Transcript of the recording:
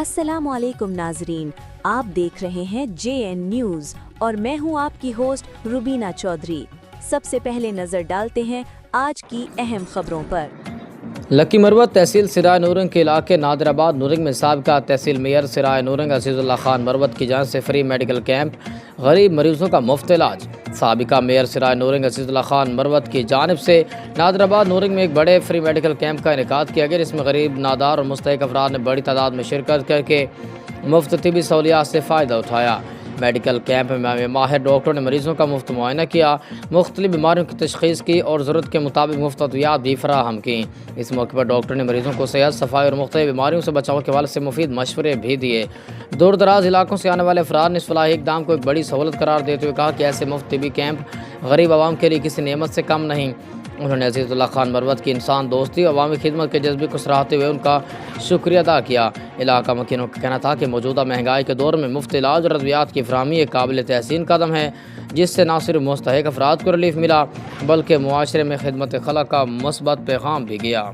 السلام علیکم ناظرین، آپ دیکھ رہے ہیں JN نیوز اور میں ہوں آپ کی ہوسٹ روبینہ چودھری۔ سب سے پہلے نظر ڈالتے ہیں آج کی اہم خبروں پر۔ لکی مروت تحصیل سرائے نورنگ کے علاقے نادر آباد نورنگ میں سابقہ تحصیل میئر سرائے نورنگ عزیز اللہ خان مروت کی جانب سے فری میڈیکل کیمپ، غریب مریضوں کا مفت علاج۔ سابقہ میئر سرائے نورنگ عزیز اللہ خان مروت کی جانب سے نادر آباد نورنگ میں ایک بڑے فری میڈیکل کیمپ کا انعقاد کیا گیا، جس میں غریب، نادار اور مستحق افراد نے بڑی تعداد میں شرکت کر کے مفت طبی سہولیات سے فائدہ اٹھایا۔ میڈیکل کیمپ میں ماہر ڈاکٹروں نے مریضوں کا مفت معائنہ کیا، مختلف بیماریوں کی تشخیص کی اور ضرورت کے مطابق مفت ادویات بھی فراہم کی۔ اس موقع پر ڈاکٹر نے مریضوں کو صحت، صفائی اور مختلف بیماریوں سے بچاؤ کے حوالے سے مفید مشورے بھی دیے۔ دور دراز علاقوں سے آنے والے افراد نے اس فلاحی اقدام کو ایک بڑی سہولت قرار دیتے ہوئے کہا کہ ایسے مفت طبی کیمپ غریب عوام کے لیے کسی نعمت سے کم نہیں۔ انہوں نے عزیز اللہ خان مروت کی انسان دوستی اور عوامی خدمت کے جذبے کو سراہتے ہوئے ان کا شکریہ ادا کیا۔ علاقہ مکینوں کا کہنا تھا کہ موجودہ مہنگائی کے دور میں مفت علاج اور ادویات کی فراہمی ایک قابل تحسین قدم ہے، جس سے نہ صرف مستحق افراد کو ریلیف ملا بلکہ معاشرے میں خدمت خلق کا مثبت پیغام بھی گیا۔